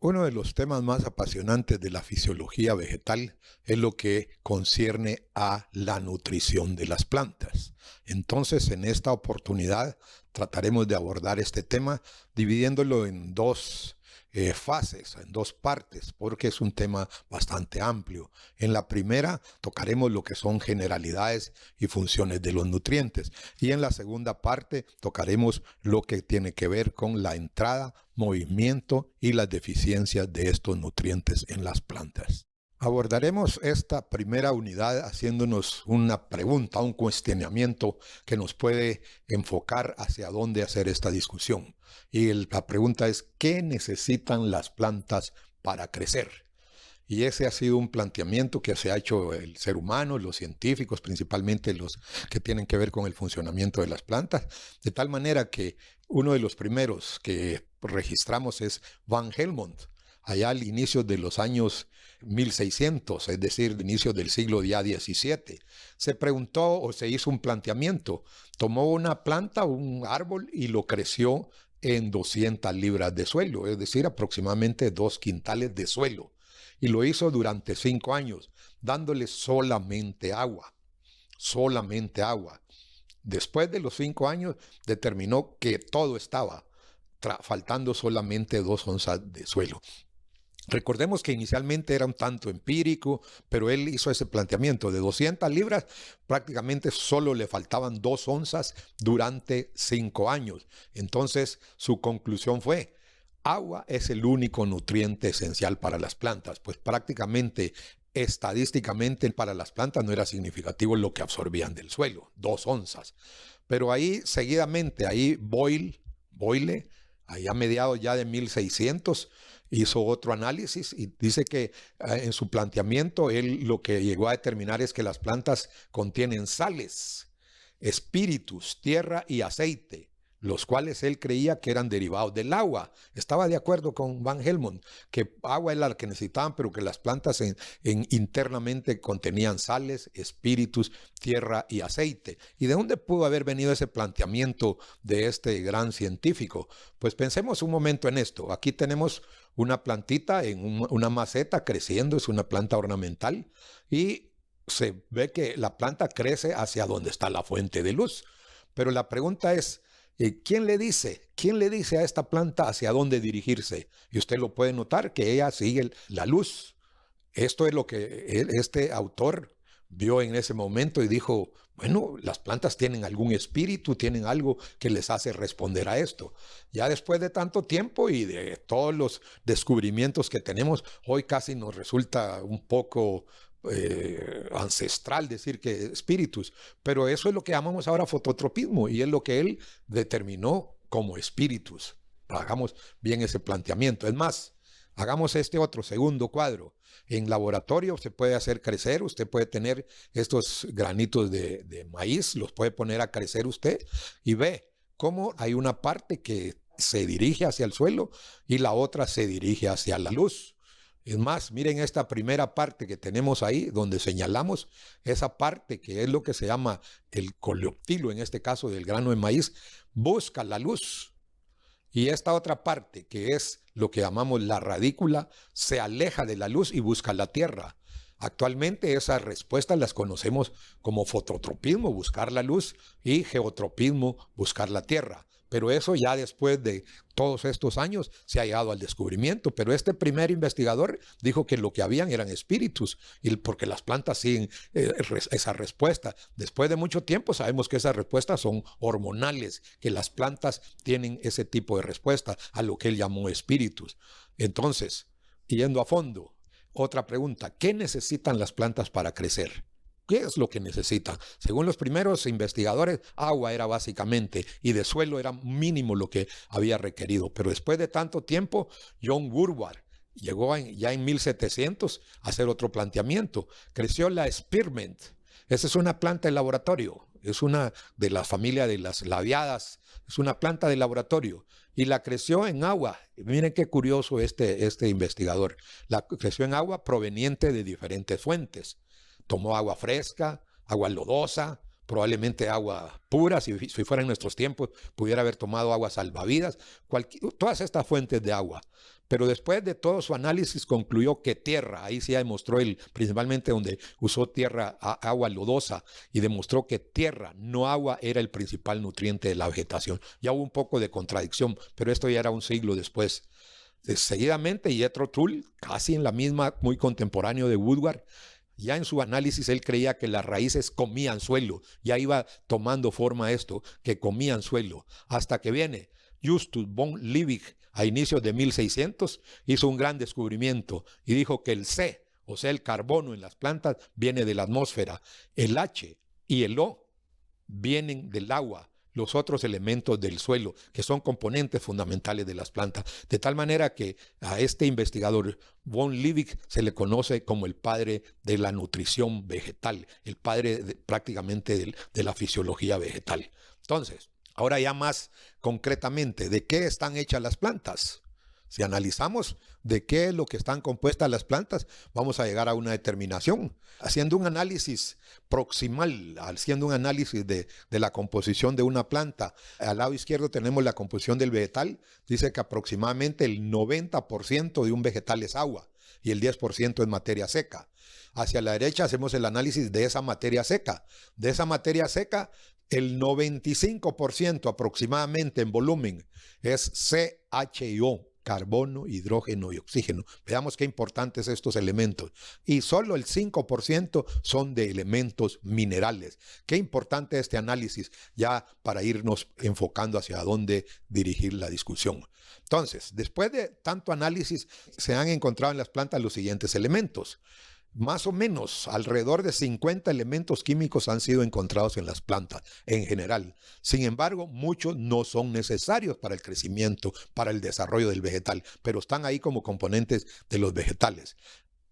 Uno de los temas más apasionantes de la fisiología vegetal es lo que concierne a la nutrición de las plantas. Entonces, en esta oportunidad trataremos de abordar este tema dividiéndolo en dos fases, en dos partes, porque es un tema bastante amplio. En la primera tocaremos lo que son generalidades y funciones de los nutrientes, y en la segunda parte tocaremos lo que tiene que ver con la entrada, movimiento y las deficiencias de estos nutrientes en las plantas. Abordaremos esta primera unidad haciéndonos una pregunta, un cuestionamiento que nos puede enfocar hacia dónde hacer esta discusión. Y la pregunta es, ¿qué necesitan las plantas para crecer? Y ese ha sido un planteamiento que se ha hecho el ser humano, los científicos, principalmente los que tienen que ver con el funcionamiento de las plantas, de tal manera que uno de los primeros que registramos es Van Helmont, allá al inicio de los años 1600, es decir, inicio del siglo ya XVII. Se preguntó o se hizo un planteamiento, tomó una planta, un árbol, y lo creció en 200 libras de suelo, es decir, aproximadamente 2 quintales de suelo. Y lo hizo durante 5 años, dándole solamente agua, solamente agua. Después de los 5 años, determinó que todo estaba, faltando solamente 2 onzas de suelo. Recordemos que inicialmente era un tanto empírico, pero él hizo ese planteamiento de 200 libras, prácticamente solo le faltaban 2 onzas durante 5 años. Entonces su conclusión fue: agua es el único nutriente esencial para las plantas, pues prácticamente, estadísticamente, para las plantas no era significativo lo que absorbían del suelo, 2 onzas. Pero ahí, seguidamente, Boyle, ahí a mediados ya de 1600, hizo otro análisis y dice que en su planteamiento él lo que llegó a determinar es que las plantas contienen sales, espíritus, tierra y aceite, los cuales él creía que eran derivados del agua. Estaba de acuerdo con Van Helmont, que agua es la que necesitaban, pero que las plantas internamente contenían sales, espíritus, tierra y aceite. ¿Y de dónde pudo haber venido ese planteamiento de este gran científico? Pues pensemos un momento en esto. Aquí tenemos una plantita en una maceta creciendo, es una planta ornamental, y se ve que la planta crece hacia donde está la fuente de luz. Pero la pregunta es, ¿quién le dice a esta planta hacia dónde dirigirse? Y usted lo puede notar que ella sigue la luz. Esto es lo que este autor vio en ese momento y dijo, bueno, las plantas tienen algún espíritu, tienen algo que les hace responder a esto. Ya después de tanto tiempo y de todos los descubrimientos que tenemos, hoy casi nos resulta un poco ancestral decir que espíritus, pero eso es lo que llamamos ahora fototropismo y es lo que él determinó como espíritus. Hagamos bien ese planteamiento. Es más, hagamos este otro segundo cuadro. En laboratorio se puede hacer crecer, usted puede tener estos granitos de maíz, los puede poner a crecer usted y ve cómo hay una parte que se dirige hacia el suelo y la otra se dirige hacia la luz. Es más, miren esta primera parte que tenemos ahí, donde señalamos esa parte que es lo que se llama el coleoptilo, en este caso del grano de maíz, busca la luz. Y esta otra parte, que es lo que llamamos la radícula, se aleja de la luz y busca la tierra. Actualmente esas respuestas las conocemos como fototropismo, buscar la luz, y geotropismo, buscar la tierra. Pero eso ya después de todos estos años se ha llegado al descubrimiento. Pero este primer investigador dijo que lo que habían eran espíritus, y porque las plantas siguen esa respuesta. Después de mucho tiempo sabemos que esas respuestas son hormonales, que las plantas tienen ese tipo de respuesta a lo que él llamó espíritus. Entonces, yendo a fondo, otra pregunta, ¿qué necesitan las plantas para crecer? ¿Qué es lo que necesita? Según los primeros investigadores, agua era básicamente, y de suelo era mínimo lo que había requerido. Pero después de tanto tiempo, John Woodward llegó ya en 1700 a hacer otro planteamiento. Creció la spearmint. Esa es una planta de laboratorio. Es una de la familia de las labiadas. Es una planta de laboratorio. Y la creció en agua. Miren qué curioso este investigador. La creció en agua proveniente de diferentes fuentes. Tomó agua fresca, agua lodosa, probablemente agua pura, si fuera en nuestros tiempos, pudiera haber tomado agua salvavidas, todas estas fuentes de agua. Pero después de todo su análisis concluyó que tierra, ahí sí ya demostró principalmente donde usó tierra, agua lodosa, y demostró que tierra, no agua, era el principal nutriente de la vegetación. Ya hubo un poco de contradicción, pero esto ya era un siglo después. Seguidamente, Jethro Tull, casi en la misma, muy contemporáneo de Woodward, ya en su análisis él creía que las raíces comían suelo, ya iba tomando forma esto, que comían suelo, hasta que viene Justus von Liebig a inicios de 1600, hizo un gran descubrimiento y dijo que el C, o sea el carbono en las plantas, viene de la atmósfera, el H y el O vienen del agua, los otros elementos del suelo, que son componentes fundamentales de las plantas. De tal manera que a este investigador von Liebig se le conoce como el padre de la nutrición vegetal, el padre prácticamente de la fisiología vegetal. Entonces, ahora ya más concretamente, ¿de qué están hechas las plantas? Si analizamos de qué es lo que están compuestas las plantas, vamos a llegar a una determinación. Haciendo un análisis proximal, haciendo un análisis de la composición de una planta, al lado izquierdo tenemos la composición del vegetal. Dice que aproximadamente el 90% de un vegetal es agua y el 10% es materia seca. Hacia la derecha hacemos el análisis de esa materia seca. De esa materia seca, el 95% aproximadamente en volumen es CHO, carbono, hidrógeno y oxígeno. Veamos qué importantes estos elementos. Y solo el 5% son de elementos minerales. Qué importante este análisis ya para irnos enfocando hacia dónde dirigir la discusión. Entonces, después de tanto análisis, se han encontrado en las plantas los siguientes elementos. Más o menos alrededor de 50 elementos químicos han sido encontrados en las plantas en general. Sin embargo, muchos no son necesarios para el crecimiento, para el desarrollo del vegetal, pero están ahí como componentes de los vegetales.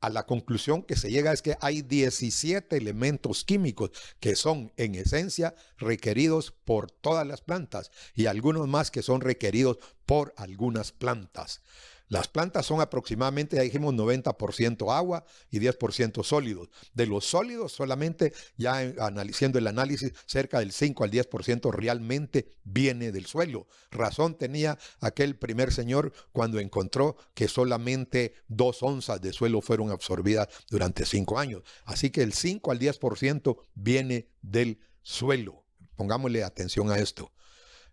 A la conclusión que se llega es que hay 17 elementos químicos que son en esencia requeridos por todas las plantas y algunos más que son requeridos por algunas plantas. Las plantas son aproximadamente, ya dijimos, 90% agua y 10% sólidos. De los sólidos, solamente ya haciendo el análisis, cerca del 5 al 10% realmente viene del suelo. Razón tenía aquel primer señor cuando encontró que solamente 2 onzas de suelo fueron absorbidas durante 5 años. Así que el 5 al 10% viene del suelo. Pongámosle atención a esto.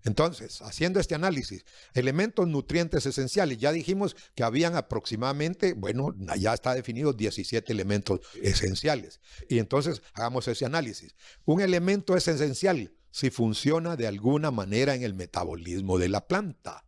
Entonces, haciendo este análisis, elementos nutrientes esenciales, ya dijimos que habían aproximadamente, bueno, ya está definido 17 elementos esenciales. Y entonces hagamos ese análisis. Un elemento es esencial si funciona de alguna manera en el metabolismo de la planta.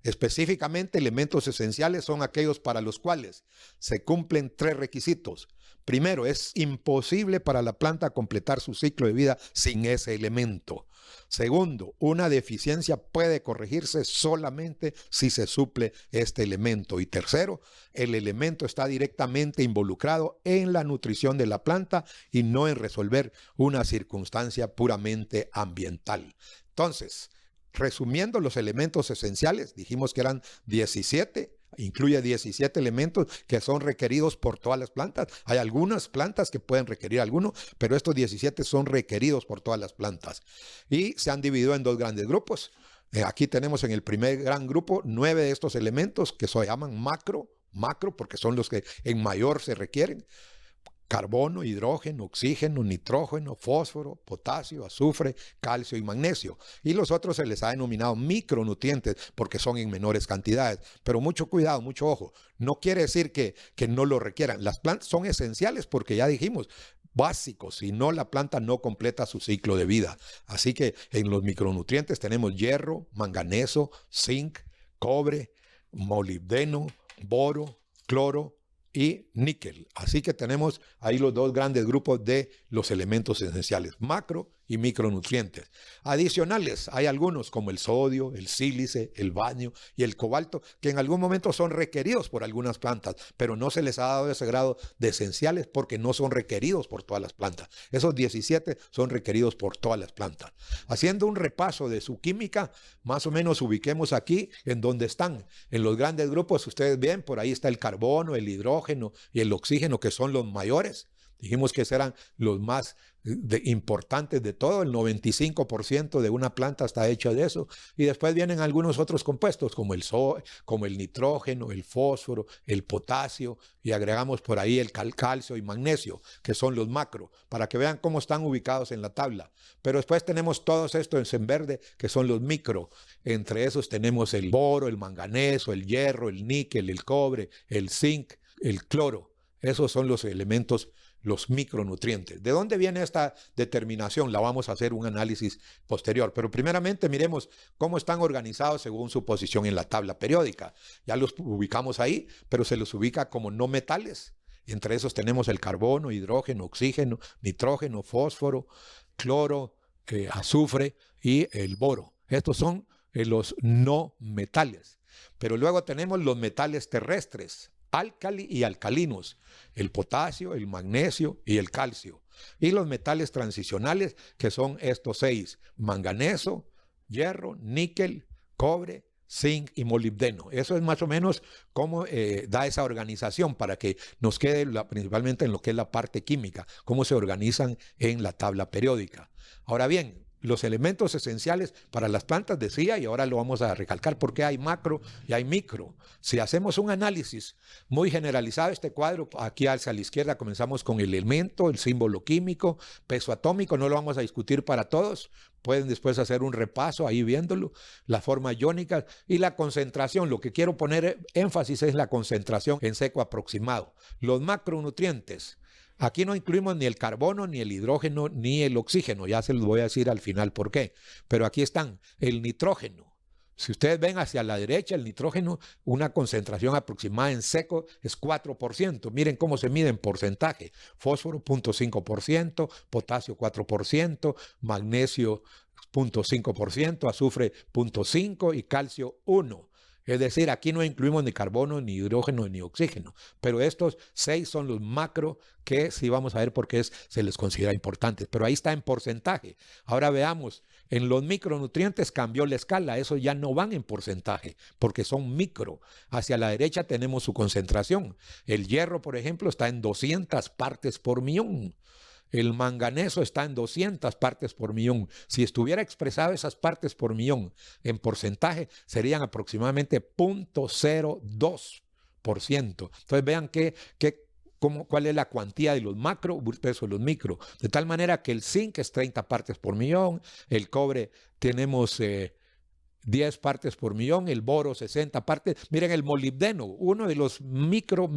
Específicamente, elementos esenciales son aquellos para los cuales se cumplen 3 requisitos. Primero, es imposible para la planta completar su ciclo de vida sin ese elemento. Segundo, una deficiencia puede corregirse solamente si se suple este elemento. Y tercero, el elemento está directamente involucrado en la nutrición de la planta y no en resolver una circunstancia puramente ambiental. Entonces, resumiendo los elementos esenciales, dijimos que eran 17. Incluye 17 elementos que son requeridos por todas las plantas. Hay algunas plantas que pueden requerir alguno, pero estos 17 son requeridos por todas las plantas. Y se han dividido en 2 grandes grupos. Aquí tenemos en el primer gran grupo 9 de estos elementos que se llaman macro porque son los que en mayor se requieren. Carbono, hidrógeno, oxígeno, nitrógeno, fósforo, potasio, azufre, calcio y magnesio. Y los otros se les ha denominado micronutrientes porque son en menores cantidades. Pero mucho cuidado, mucho ojo. No quiere decir que no lo requieran. Las plantas son esenciales porque ya dijimos, básicos, si no la planta no completa su ciclo de vida. Así que en los micronutrientes tenemos hierro, manganeso, zinc, cobre, molibdeno, boro, cloro y níquel. Así que tenemos ahí los 2 grandes grupos de los elementos esenciales, macro y micronutrientes. Adicionales, hay algunos como el sodio, el sílice, el baño y el cobalto, que en algún momento son requeridos por algunas plantas, pero no se les ha dado ese grado de esenciales porque no son requeridos por todas las plantas. Esos 17 son requeridos por todas las plantas. Haciendo un repaso de su química, más o menos ubiquemos aquí en donde están. En los grandes grupos, ustedes ven, por ahí está el carbono, el hidrógeno y el oxígeno, que son los mayores. Dijimos que eran los más importantes de todo, el 95% de una planta está hecha de eso. Y después vienen algunos otros compuestos como como el nitrógeno, el fósforo, el potasio, y agregamos por ahí el calcio y magnesio, que son los macro, para que vean cómo están ubicados en la tabla. Pero después tenemos todos estos en verde, que son los micro. Entre esos tenemos el boro, el manganeso, el hierro, el níquel, el cobre, el zinc, el cloro. Esos son los elementos, los micronutrientes. ¿De dónde viene esta determinación? La vamos a hacer un análisis posterior. Pero primeramente miremos cómo están organizados según su posición en la tabla periódica. Ya los ubicamos ahí, pero se los ubica como no metales. Entre esos tenemos el carbono, hidrógeno, oxígeno, nitrógeno, fósforo, cloro, azufre y el boro. Estos son los no metales. Pero luego tenemos los metales terrestres, álcali y alcalinos, el potasio, el magnesio y el calcio. Y los metales transicionales, que son estos 6, manganeso, hierro, níquel, cobre, zinc y molibdeno. Eso es más o menos cómo da esa organización para que nos quede principalmente en lo que es la parte química, cómo se organizan en la tabla periódica. Ahora bien, los elementos esenciales para las plantas, decía, y ahora lo vamos a recalcar porque hay macro y hay micro. Si hacemos un análisis muy generalizado, este cuadro, aquí hacia la izquierda comenzamos con el elemento, el símbolo químico, peso atómico, no lo vamos a discutir para todos, pueden después hacer un repaso ahí viéndolo, la forma iónica y la concentración. Lo que quiero poner énfasis es la concentración en seco aproximado. Los macronutrientes. Aquí no incluimos ni el carbono, ni el hidrógeno, ni el oxígeno. Ya se los voy a decir al final por qué. Pero aquí están el nitrógeno. Si ustedes ven hacia la derecha, el nitrógeno, una concentración aproximada en seco es 4%. Miren cómo se mide en porcentaje. Fósforo 0.5%, potasio 4%, magnesio 0.5%, azufre 0.5% y calcio 1%. Es decir, aquí no incluimos ni carbono, ni hidrógeno, ni oxígeno. Pero estos 6 son los macro que sí vamos a ver por qué se les considera importantes. Pero ahí está en porcentaje. Ahora veamos, en los micronutrientes cambió la escala. Esos ya no van en porcentaje porque son micro. Hacia la derecha tenemos su concentración. El hierro, por ejemplo, está en 200 partes por millón. El manganeso está en 200 partes por millón. Si estuviera expresado esas partes por millón en porcentaje, serían aproximadamente 0.02%. Entonces vean cuál es la cuantía de los macro versus los micro. De tal manera que el zinc es 30 partes por millón, el cobre tenemos 10 partes por millón, el boro 60 partes. Miren el molibdeno, uno de los micro,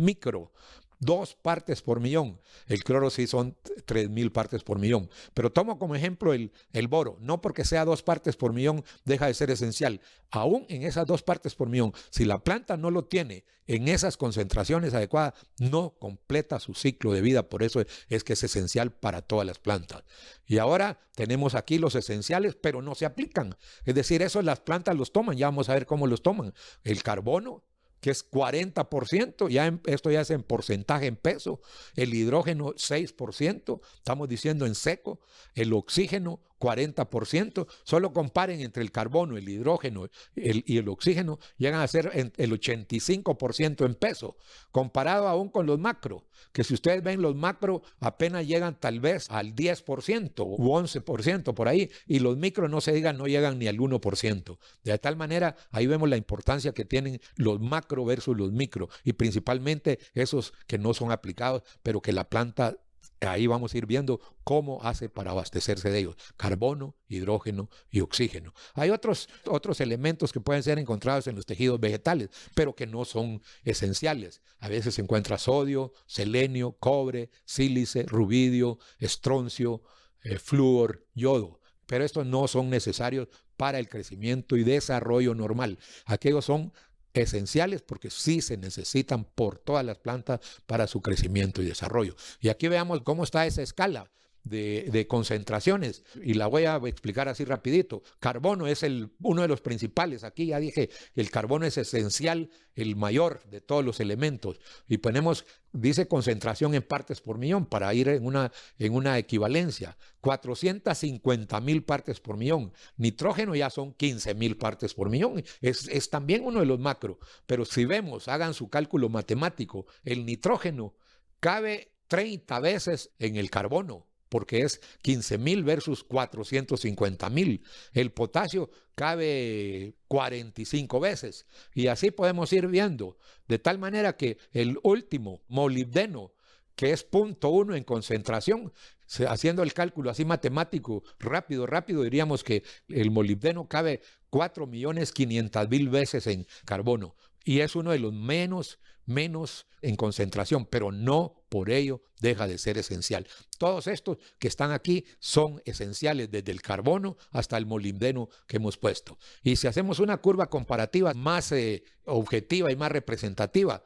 2 partes por millón. El cloro sí son 3.000 partes por millón. Pero tomo como ejemplo el boro. No porque sea 2 partes por millón deja de ser esencial. Aún en esas 2 partes por millón, si la planta no lo tiene en esas concentraciones adecuadas, no completa su ciclo de vida. Por eso es que es esencial para todas las plantas. Y ahora tenemos aquí los esenciales, pero no se aplican. Es decir, eso las plantas los toman. Ya vamos a ver cómo los toman. El carbono, que es 40%, esto ya es en porcentaje, en peso. El hidrógeno 6%, estamos diciendo en seco. El oxígeno 40%. Solo comparen entre el carbono, el hidrógeno y el oxígeno, llegan a ser el 85% en peso, comparado aún con los macro, que si ustedes ven los macro apenas llegan tal vez al 10% u 11% por ahí, y los micro no llegan ni al 1%. De tal manera, ahí vemos la importancia que tienen los macro versus los micro, y principalmente esos que no son aplicados, pero que la planta, ahí vamos a ir viendo cómo hace para abastecerse de ellos. Carbono, hidrógeno y oxígeno. Hay otros elementos que pueden ser encontrados en los tejidos vegetales, pero que no son esenciales. A veces se encuentra sodio, selenio, cobre, sílice, rubidio, estroncio, flúor, yodo. Pero estos no son necesarios para el crecimiento y desarrollo normal. Aquellos son esenciales porque sí se necesitan por todas las plantas para su crecimiento y desarrollo. Y aquí veamos cómo está esa escala de concentraciones, y la voy a explicar así rapidito. Carbono es uno de los principales. Aquí ya dije que el carbono es esencial, el mayor de todos los elementos, y dice concentración en partes por millón para ir en una equivalencia. 450.000 partes por millón. Nitrógeno ya son 15.000 partes por millón. Es también uno de los macro, pero si vemos, hagan su cálculo matemático, el nitrógeno cabe 30 veces en el carbono, porque es 15.000 versus 450.000. El potasio cabe 45 veces. Y así podemos ir viendo. De tal manera que el último, molibdeno, que es 0.1 en concentración, haciendo el cálculo así matemático, rápido, diríamos que el molibdeno cabe 4.500.000 veces en carbono. Y es uno de los menos en concentración, pero no por ello deja de ser esencial. Todos estos que están aquí son esenciales, desde el carbono hasta el molibdeno que hemos puesto. Y si hacemos una curva comparativa más objetiva y más representativa,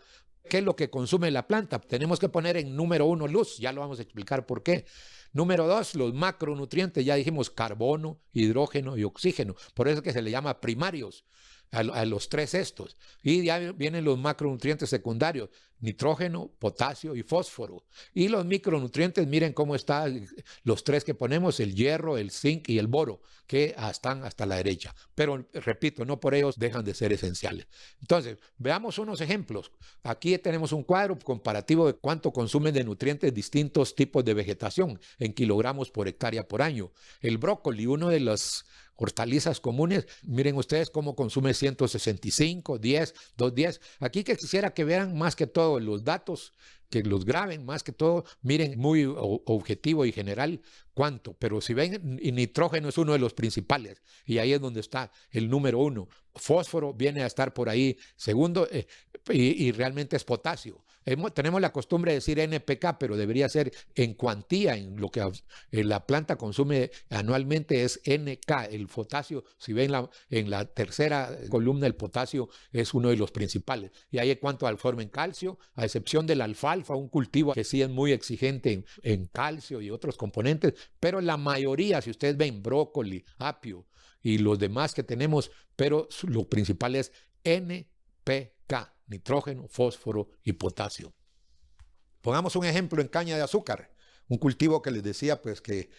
¿qué es lo que consume la planta? Tenemos que poner en número 1 luz, ya lo vamos a explicar por qué. Número 2, los macronutrientes, ya dijimos carbono, hidrógeno y oxígeno, por eso es que se le llama primarios a los tres estos. Y ya vienen los macronutrientes secundarios, nitrógeno, potasio y fósforo. Y los micronutrientes, miren cómo están los tres que ponemos, el hierro, el zinc y el boro, que están hasta la derecha. Pero, repito, no por ellos dejan de ser esenciales. Entonces, veamos unos ejemplos. Aquí tenemos un cuadro comparativo de cuánto consumen de nutrientes distintos tipos de vegetación en kilogramos por hectárea por año. El brócoli, uno de los hortalizas comunes, miren ustedes cómo consume 165, 10, 210. Aquí que quisiera que vean más que todo los datos, que los graben más que todo, miren muy objetivo y general cuánto, pero si ven, nitrógeno es uno de los principales y ahí es donde está el número 1. Fósforo viene a estar por ahí segundo y realmente es potasio. Tenemos la costumbre de decir NPK, pero debería ser en cuantía, en lo que la planta consume anualmente es NK. El potasio, si ven en la tercera columna, el potasio es uno de los principales. Y ahí en cuanto al forma en calcio, a excepción del alfalfa, un cultivo que sí es muy exigente en calcio y otros componentes, pero la mayoría, si ustedes ven brócoli, apio y los demás que tenemos, pero lo principal es NPK. Nitrógeno, fósforo y potasio. Pongamos un ejemplo en caña de azúcar, un cultivo que les decía pues que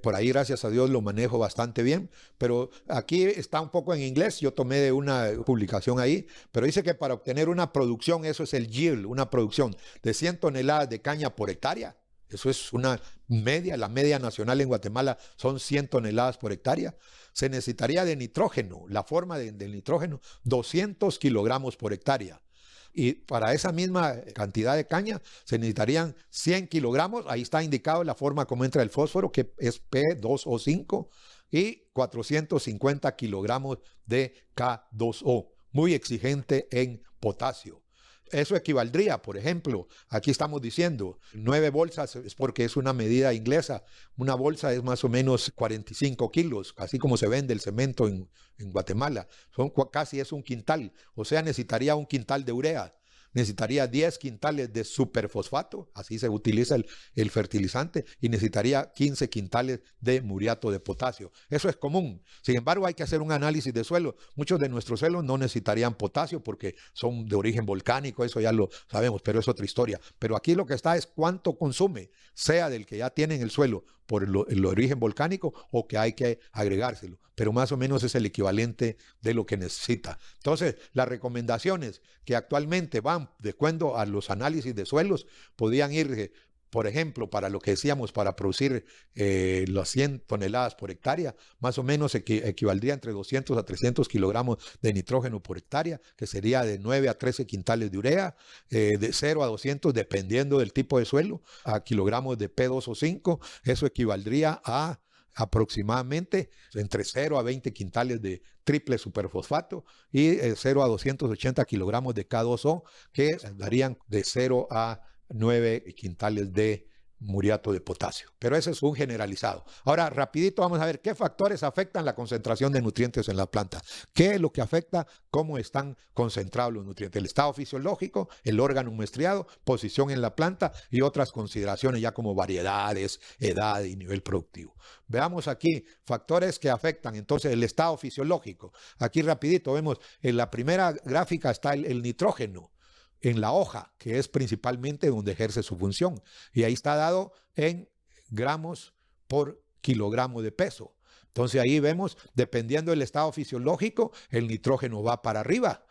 por ahí gracias a Dios lo manejo bastante bien, pero aquí está un poco en inglés, yo tomé de una publicación ahí, pero dice que para obtener una producción, eso es el yield, una producción de 100 toneladas de caña por hectárea. Eso es una media, la media nacional en Guatemala son 100 toneladas por hectárea. Se necesitaría de nitrógeno, la forma del nitrógeno, 200 kilogramos por hectárea. Y para esa misma cantidad de caña se necesitarían 100 kilogramos, ahí está indicado la forma como entra el fósforo, que es P2O5, y 450 kilogramos de K2O, muy exigente en potasio. Eso equivaldría, por ejemplo, aquí estamos diciendo 9 bolsas, es porque es una medida inglesa, una bolsa es más o menos 45 kilos, así como se vende el cemento en Guatemala, casi es un quintal, o sea, necesitaría un quintal de urea, necesitaría 10 quintales de superfosfato, así se utiliza el fertilizante, y necesitaría 15 quintales de muriato de potasio. Eso es común. Sin embargo, hay que hacer un análisis de suelo. Muchos de nuestros suelos no necesitarían potasio porque son de origen volcánico, eso ya lo sabemos, pero es otra historia. Pero aquí lo que está es cuánto consume, sea del que ya tiene en el suelo por el origen volcánico o que hay que agregárselo, pero más o menos es el equivalente de lo que necesita. Entonces, las recomendaciones que actualmente van de acuerdo a los análisis de suelos podían ir, por ejemplo, para lo que decíamos, para producir las 100 toneladas por hectárea, más o menos equivaldría entre 200 a 300 kilogramos de nitrógeno por hectárea, que sería de 9 a 13 quintales de urea, de 0 a 200, dependiendo del tipo de suelo, a kilogramos de P2O5, eso equivaldría a aproximadamente entre 0 a 20 quintales de triple superfosfato y 0 a 280 kilogramos de K2O, que darían de 0 a 9 quintales de muriato de potasio. Pero ese es un generalizado. Ahora, rapidito vamos a ver qué factores afectan la concentración de nutrientes en la planta. ¿Qué es lo que afecta cómo están concentrados los nutrientes? El estado fisiológico, el órgano muestreado, posición en la planta y otras consideraciones ya como variedades, edad y nivel productivo. Veamos aquí factores que afectan entonces el estado fisiológico. Aquí rapidito vemos en la primera gráfica está el nitrógeno en la hoja, que es principalmente donde ejerce su función. Y ahí está dado en gramos por kilogramo de peso. Entonces ahí vemos, dependiendo del estado fisiológico, el nitrógeno va para arriba.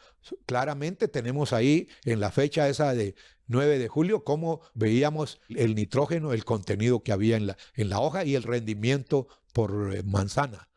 Claramente tenemos ahí en la fecha esa de 9 de julio, cómo veíamos el nitrógeno, el contenido que había en la hoja y el rendimiento por manzana.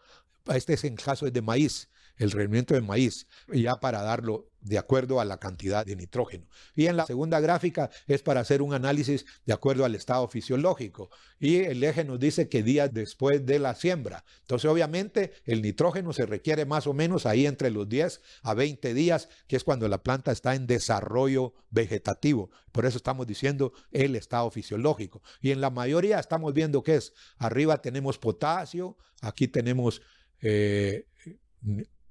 Este es en caso de maíz, el rendimiento de maíz, ya para darlo de acuerdo a la cantidad de nitrógeno. Y en la segunda gráfica es para hacer un análisis de acuerdo al estado fisiológico. Y el eje nos dice que días después de la siembra. Entonces, obviamente, el nitrógeno se requiere más o menos ahí entre los 10 a 20 días, que es cuando la planta está en desarrollo vegetativo. Por eso estamos diciendo el estado fisiológico. Y en la mayoría estamos viendo que es, arriba tenemos potasio, aquí tenemos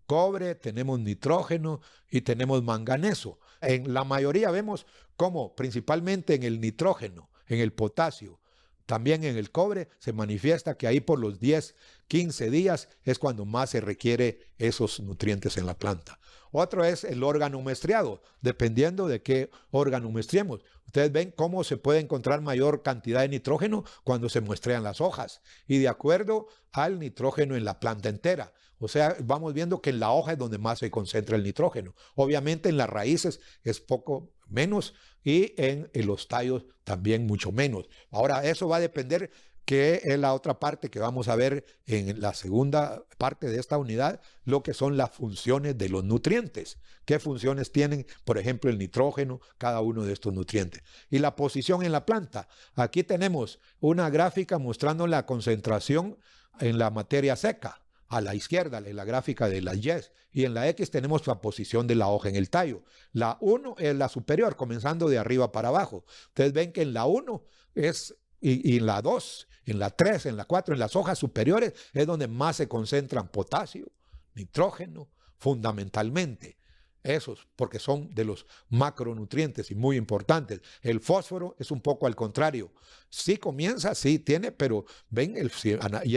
cobre, tenemos nitrógeno y tenemos manganeso. En la mayoría vemos cómo principalmente en el nitrógeno, en el potasio, también en el cobre se manifiesta que ahí por los 10, 15 días es cuando más se requiere esos nutrientes en la planta. Otro es el órgano muestreado, dependiendo de qué órgano muestremos. Ustedes ven cómo se puede encontrar mayor cantidad de nitrógeno cuando se muestrean las hojas y de acuerdo al nitrógeno en la planta entera. O sea, vamos viendo que en la hoja es donde más se concentra el nitrógeno. Obviamente en las raíces es poco menos y en los tallos también mucho menos. Ahora, eso va a depender, que es la otra parte que vamos a ver en la segunda parte de esta unidad, lo que son las funciones de los nutrientes. ¿Qué funciones tienen, por ejemplo, el nitrógeno, cada uno de estos nutrientes? Y la posición en la planta. Aquí tenemos una gráfica mostrando la concentración en la materia seca. A la izquierda, en la gráfica de la Y, y en la X tenemos la posición de la hoja en el tallo. La 1 es la superior, comenzando de arriba para abajo. Ustedes ven que en la 1 es, y en la 2, en la 3, en la 4, en las hojas superiores es donde más se concentran potasio, nitrógeno, fundamentalmente. Esos, porque son de los macronutrientes y muy importantes. El fósforo es un poco al contrario. Sí comienza, sí tiene, pero ven, y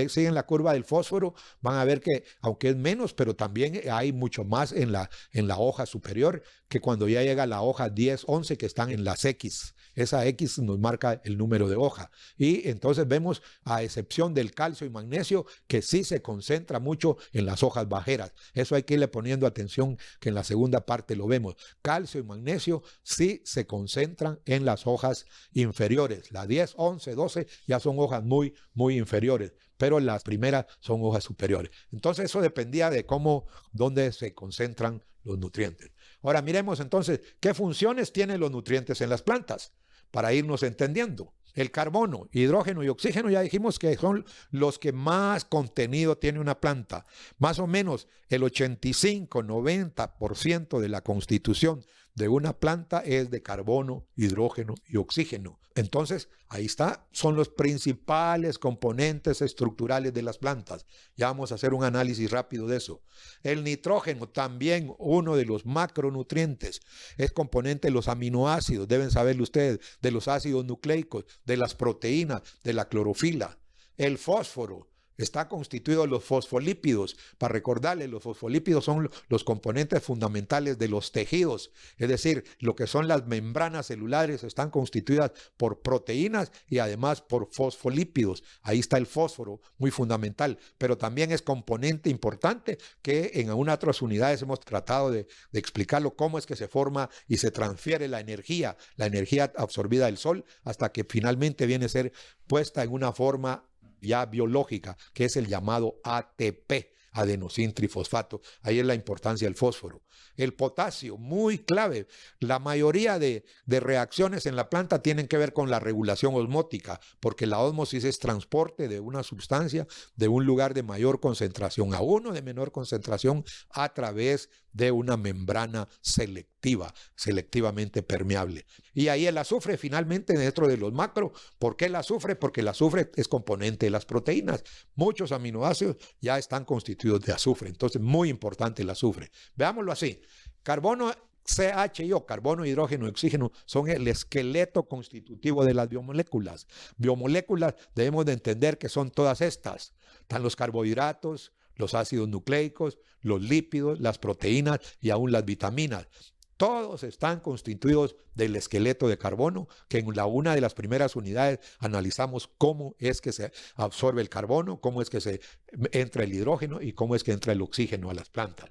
siguen la curva del fósforo, van a ver que aunque es menos, pero también hay mucho más en la hoja superior, que cuando ya llega la hoja 10, 11, que están en las X. Esa X nos marca el número de hoja. Y entonces vemos, a excepción del calcio y magnesio, que sí se concentra mucho en las hojas bajeras. Eso hay que irle poniendo atención, que en la segunda parte lo vemos. Calcio y magnesio sí se concentran en las hojas inferiores. La 10, 11, 12 ya son hojas muy, muy inferiores, pero las primeras son hojas superiores. Entonces eso dependía de dónde se concentran los nutrientes. Ahora miremos entonces qué funciones tienen los nutrientes en las plantas, para irnos entendiendo. El carbono, hidrógeno y oxígeno ya dijimos que son los que más contenido tiene una planta. Más o menos el 85-90% de la constitución de una planta es de carbono, hidrógeno y oxígeno. Entonces, ahí está, son los principales componentes estructurales de las plantas. Ya vamos a hacer un análisis rápido de eso. El nitrógeno, también uno de los macronutrientes, es componente de los aminoácidos, deben saberlo ustedes, de los ácidos nucleicos, de las proteínas, de la clorofila. El fósforo está constituido de los fosfolípidos. Para recordarles, los fosfolípidos son los componentes fundamentales de los tejidos, es decir, lo que son las membranas celulares están constituidas por proteínas y además por fosfolípidos. Ahí está el fósforo, muy fundamental, pero también es componente importante que en algunas otras unidades hemos tratado de explicarlo, cómo es que se forma y se transfiere la energía absorbida del sol hasta que finalmente viene a ser puesta en una forma ya biológica, que es el llamado ATP, adenosín trifosfato. Ahí es la importancia del fósforo. El potasio, muy clave. La mayoría de reacciones en la planta tienen que ver con la regulación osmótica, porque la ósmosis es transporte de una sustancia de un lugar de mayor concentración a uno de menor concentración a través de una membrana selectivamente permeable. Y ahí el azufre finalmente dentro de los macro. ¿Por qué el azufre? Porque el azufre es componente de las proteínas. Muchos aminoácidos ya están constituidos de azufre. Entonces, muy importante el azufre. Veámoslo así. Carbono, CHIO, carbono, hidrógeno y oxígeno, son el esqueleto constitutivo de las biomoléculas. Biomoléculas debemos de entender que son todas estas. Están los carbohidratos, los ácidos nucleicos, los lípidos, las proteínas y aún las vitaminas. Todos están constituidos del esqueleto de carbono, que en una de las primeras unidades analizamos cómo es que se absorbe el carbono, cómo es que se entra el hidrógeno y cómo es que entra el oxígeno a las plantas.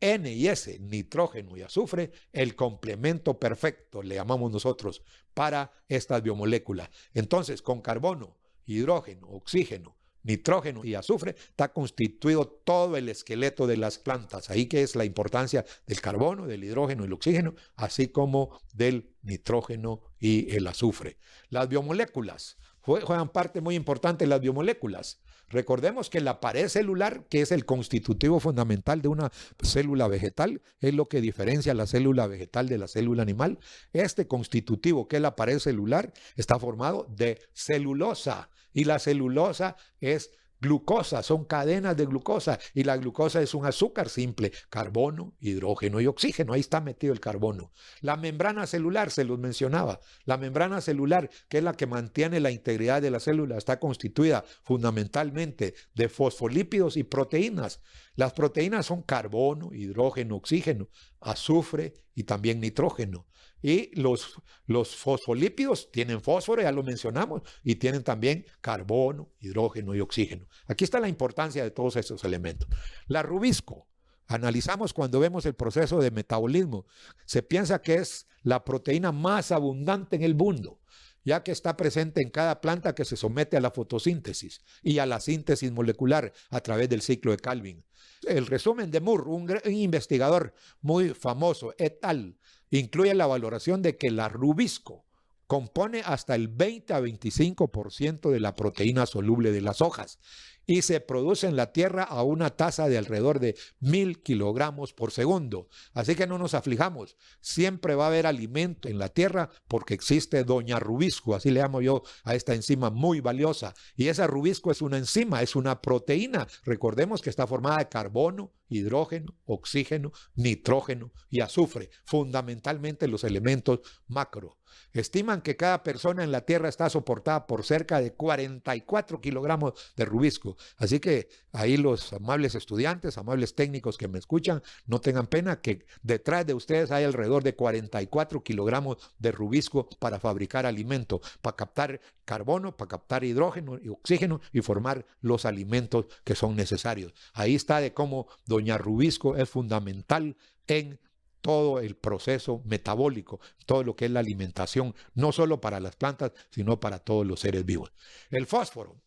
N y S, nitrógeno y azufre, el complemento perfecto, le llamamos nosotros, para estas biomoléculas. Entonces, con carbono, hidrógeno, oxígeno, nitrógeno y azufre, está constituido todo el esqueleto de las plantas. Ahí que es la importancia del carbono, del hidrógeno y el oxígeno, así como del nitrógeno y el azufre. Las biomoléculas juegan parte muy importante en las biomoléculas. Recordemos que la pared celular, que es el constitutivo fundamental de una célula vegetal, es lo que diferencia la célula vegetal de la célula animal. Este constitutivo, que es la pared celular, está formado de celulosa, y la celulosa es glucosa, son cadenas de glucosa, y la glucosa es un azúcar simple, carbono, hidrógeno y oxígeno, ahí está metido el carbono. La membrana celular, se los mencionaba, la membrana celular, que es la que mantiene la integridad de la célula, está constituida fundamentalmente de fosfolípidos y proteínas. Las proteínas son carbono, hidrógeno, oxígeno, azufre y también nitrógeno. Y los fosfolípidos tienen fósforo, ya lo mencionamos, y tienen también carbono, hidrógeno y oxígeno. Aquí está la importancia de todos estos elementos. La rubisco, analizamos cuando vemos el proceso de metabolismo. Se piensa que es la proteína más abundante en el mundo, ya que está presente en cada planta que se somete a la fotosíntesis y a la síntesis molecular a través del ciclo de Calvin. El resumen de Moore, un investigador muy famoso, et al., incluye la valoración de que la rubisco compone hasta el 20 a 25% de la proteína soluble de las hojas y se produce en la tierra a una tasa de alrededor de 1000 kilogramos por segundo. Así que no nos aflijamos, siempre va a haber alimento en la tierra porque existe doña rubisco, así le llamo yo a esta enzima muy valiosa. Y esa rubisco es una enzima, es una proteína. Recordemos que está formada de carbono, hidrógeno, oxígeno, nitrógeno y azufre, fundamentalmente los elementos macro. Estiman que cada persona en la Tierra está soportada por cerca de 44 kilogramos de rubisco. Así que ahí los amables estudiantes, amables técnicos que me escuchan, no tengan pena que detrás de ustedes hay alrededor de 44 kilogramos de rubisco para fabricar alimento, para captar carbono, para captar hidrógeno y oxígeno y formar los alimentos que son necesarios. Ahí está de cómo doña rubisco es fundamental en todo el proceso metabólico, todo lo que es la alimentación, no solo para las plantas, sino para todos los seres vivos. El fósforo,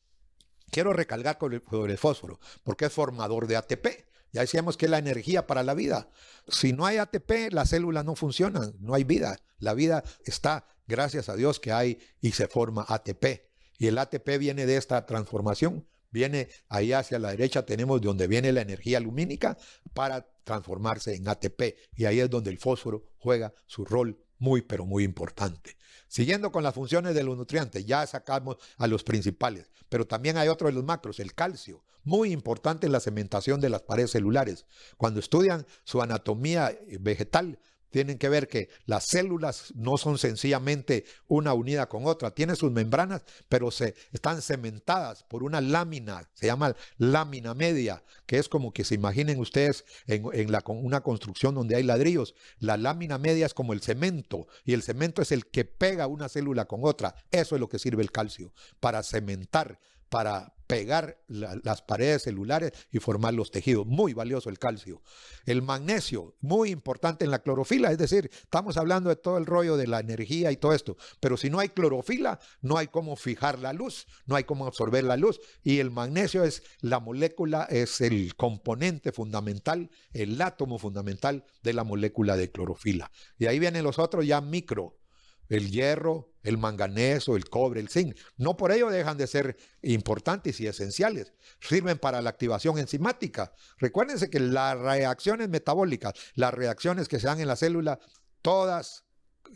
quiero recalcar sobre el fósforo, porque es formador de ATP. Ya decíamos que es la energía para la vida. Si no hay ATP, las células no funcionan, no hay vida. La vida está, gracias a Dios que hay y se forma ATP. Y el ATP viene de esta transformación. Viene ahí hacia la derecha, tenemos de donde viene la energía lumínica para transformarse en ATP. Y ahí es donde el fósforo juega su rol muy, pero muy importante. Siguiendo con las funciones de los nutrientes, ya sacamos a los principales, pero también hay otro de los macros, el calcio, muy importante en la cementación de las paredes celulares. Cuando estudian su anatomía vegetal, tienen que ver que las células no son sencillamente una unida con otra, tienen sus membranas, pero están cementadas por una lámina, se llama lámina media, que es como que se imaginen ustedes en una construcción donde hay ladrillos. La lámina media es como el cemento, y el cemento es el que pega una célula con otra. Eso es lo que sirve el calcio, para cementar, para pegar las paredes celulares y formar los tejidos. Muy valioso el calcio. El magnesio, muy importante en la clorofila, es decir, estamos hablando de todo el rollo de la energía y todo esto, pero si no hay clorofila, no hay cómo fijar la luz, no hay cómo absorber la luz, y el magnesio es la molécula, es el componente fundamental, el átomo fundamental de la molécula de clorofila. Y ahí vienen los otros ya micro, el hierro, el manganeso, el cobre, el zinc. No por ello dejan de ser importantes y esenciales. Sirven para la activación enzimática. Recuérdense que las reacciones metabólicas, las reacciones que se dan en la célula, todas,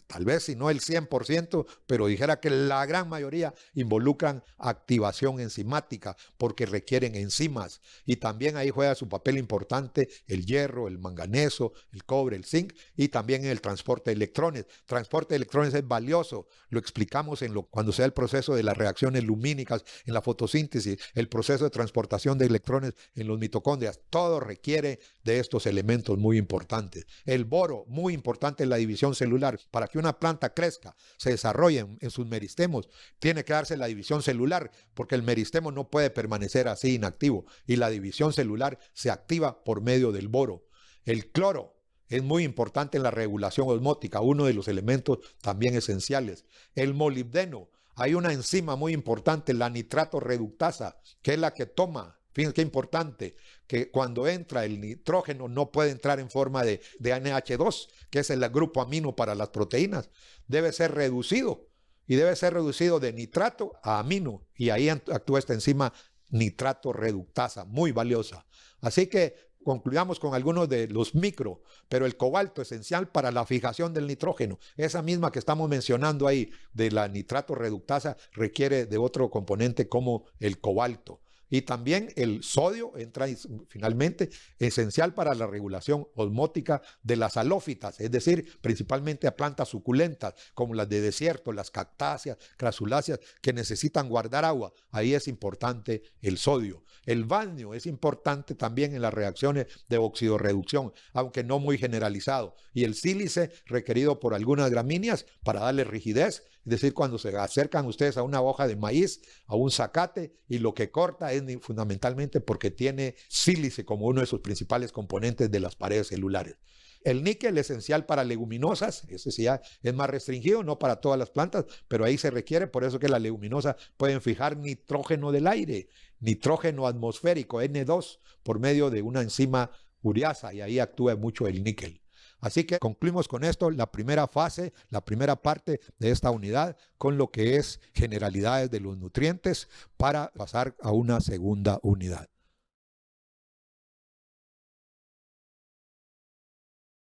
tal vez si no el 100%, pero dijera que la gran mayoría involucran activación enzimática porque requieren enzimas. Y también ahí juega su papel importante el hierro, el manganeso, el cobre, el zinc, y también en el transporte de electrones. Transporte de electrones es valioso, lo explicamos cuando se da el proceso de las reacciones lumínicas en la fotosíntesis, el proceso de transportación de electrones en los mitocondrias. Todo requiere de estos elementos muy importantes. El boro, muy importante en la división celular. Para que una planta crezca, se desarrolle en sus meristemos, tiene que darse la división celular, porque el meristemo no puede permanecer así inactivo, y la división celular se activa por medio del boro. El cloro es muy importante en la regulación osmótica, uno de los elementos también esenciales. El molibdeno, hay una enzima muy importante, la nitrato reductasa, que es la que toma. Fíjense qué importante, que cuando entra el nitrógeno no puede entrar en forma de NH2, que es el grupo amino para las proteínas. Debe ser reducido, y debe ser reducido de nitrato a amino, y ahí actúa esta enzima nitrato reductasa, muy valiosa. Así que concluyamos con algunos de los micro, pero el cobalto esencial para la fijación del nitrógeno, esa misma que estamos mencionando ahí de la nitrato reductasa, requiere de otro componente como el cobalto. Y también el sodio entra finalmente, esencial para la regulación osmótica de las halófitas, es decir, principalmente a plantas suculentas como las de desierto, las cactáceas, crasuláceas, que necesitan guardar agua. Ahí es importante el sodio. El baño es importante también en las reacciones de oxidorreducción, aunque no muy generalizado. Y el sílice requerido por algunas gramíneas para darle rigidez, es decir, cuando se acercan ustedes a una hoja de maíz, a un zacate, y lo que corta es fundamentalmente porque tiene sílice como uno de sus principales componentes de las paredes celulares. El níquel esencial para leguminosas, ese sí ya es más restringido, no para todas las plantas, pero ahí se requiere, por eso que las leguminosas pueden fijar nitrógeno del aire, nitrógeno atmosférico, N2, por medio de una enzima ureasa, y ahí actúa mucho el níquel. Así que concluimos con esto, la primera fase, la primera parte de esta unidad, con lo que es generalidades de los nutrientes, para pasar a una segunda unidad.